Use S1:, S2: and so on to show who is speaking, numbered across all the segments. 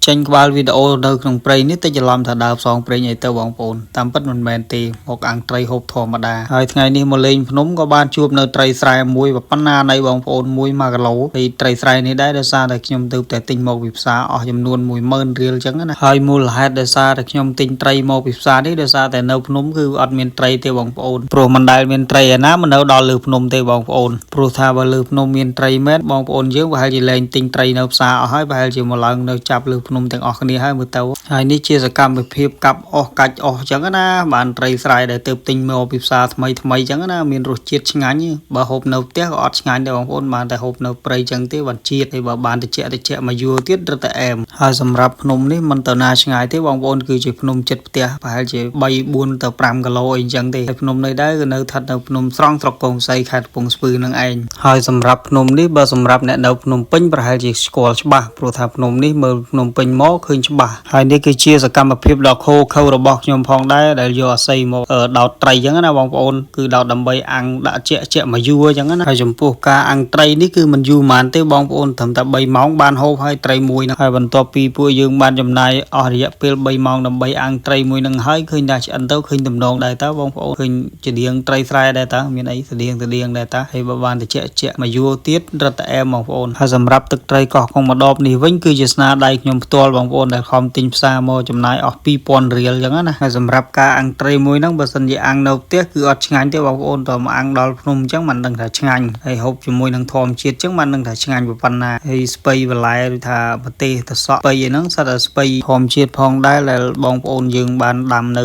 S1: ចេញក្បាលវីដេអូនៅក្នុងព្រៃនេះទៅច្រឡំថាដើរផ្សងព្រេងអីទៅបងប្អូនតាមពិតមិនមែនទេមកអាំងត្រីហូបធម្មតាហើយថ្ងៃនេះមកលេងភ្នំក៏បានជួបនៅត្រីស្រែមួយប៉ុណ្ណានៃបងប្អូន1 គីឡូហើយត្រីស្រែនេះដែរដោយសារតែខ្ញុំទៅតែទិញមកពីផ្សារអស់ចំនួន10000រៀលអញ្ចឹងណាហើយមូលហេតុដោយសារតែខ្ញុំទិញត្រីមកពីផ្សារនេះដោយសារតែនៅភ្នំគឺអត់មានត្រីទេបងប្អូនព្រោះមិនដែលមានត្រីឯណាមិននៅដល់លើភ្នំទេបងប្អូនព្រោះថាបើលើភ្នំមានត្រីមែនបងប្អូនយើងប្រហែលជាលែងទិញត្រីនៅផ្សារអស់ហើយប្រហែលជាមកឡើងនៅចាប់លើភ្នំទាំងអស់គ្នាហើយមើលទៅហើយនេះជាសកម្មភាពកាប់អស់កាច់អស់អញ្ចឹងណាបានត្រីស្រែដែលទៅទិញមកពីផ្សារថ្មីអញ្ចឹងណាមានរសជាតិឆ្ងាញ់បើហូបនៅផ្ទះក៏អត់ឆ្ងាញ់ដែរបងប្អូនបានតែហូបនៅព្រៃអញ្ចឹងទេបានជាតិហើយបើបានតិចមកយួរទៀតរត់តែអែមហើយសម្រាប់ភ្នំនេះមិនទៅណាឆ្ងាយទេបងប្អូនគឺជាភ្នំចិត្តផ្ទះប្រហែលជា3 4ទៅ5 គីឡូអីអញ្ចឹងទេហើយភ្នំនេះដែរគឺនៅស្ថិតនៅភ្នំស្រង់ស្រុកកងសីខេត្តកំពង់ស្ពឺនឹងឯងហើយសម្រាប់ភ្នំនេះបើសម្រាប់អ្នកនៅភ្នំពេញប្រហែលជាស្គាល់ច្បាស់ព្រោះថាភ្នំនេះមើលភ្នំពេញមកឃើញច្បាស់ហើយនេះគឺជាសកម្មភាពដ៏ខុសខើរបស់ខ្ញុំផងដែរដែលយកអាស័យមកដោតត្រីអញ្ចឹងណាបងប្អូនគឺដោតដើម្បីអាំងដាក់ជាក់មកយួរអញ្ចឹងណាហើយចំពោះការអាំងត្រីនេះគឺមិនយូរប៉ុន្មានទេបងប្អូនត្រឹមតែ3 ម៉ោងបានហូបហើយត្រីមួយហ្នឹងហើយបន្ទាប់ពីពួកយើងបានចំណាយអស់រយៈពេល3 ម៉ោងដើម្បីអាំងត្រីមួយហ្នឹងហើយឃើញថាឆ្អិនទៅឃើញទំនងដែរតើបងប្អូនឃើញជាដៀងត្រីស្រែដែរតើមានអីស្តៀងដែរតើហើយបើបានតិចមកយួរទៀតរត់តែអែមបងប្អូនហើយសម្រាប់ទឹកត្រីកោះកុងម្ដបនេះវិញគឺជាស្នាដៃខ្ញុំផ្ទាល់បងប្អូនដែលខំទិញផ្សារមកចំណាយអស់2000រៀលអញ្ចឹងណាហើយសម្រាប់ការអាំងត្រីមួយហ្នឹងបើសិនជាអាំងនៅផ្ទះគឺអត់ឆ្ងាញ់ទេបងប្អូនតើមកអាំងដល់ភ្នំអញ្ចឹងមិនដឹងថាឆ្ងាញ់ហើយហូបជាមួយនឹងធម្មជាតិអញ្ចឹងមិនដឹងថាឆ្ងាញ់ប៉ុណ្ណាហើយស្ពៃបន្លែឬថាប្រទេសតសក់ស្ពៃឯហ្នឹងសិតតែស្ពៃធម្មជាតិផងដែរដែលបងប្អូនយើងបានដាំនៅ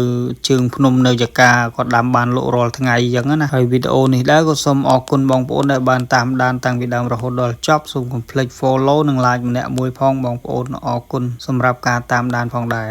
S1: ជើងភ្នំនៅចកាគាត់ដាំបានលក់រាល់ថ្ងៃអញ្ចឹងណាហើយវីដេអូនេះដែរក៏សូមអរគុណបងប្អូនដែលបានតាមដានតាំងពីដើមរហូតដល់ចប់សូមកុំភ្លេច follow និង like ម្នាក់មួយផងបងប្អូនអរគុណសម្រាប់ការតាមដានផងដែរ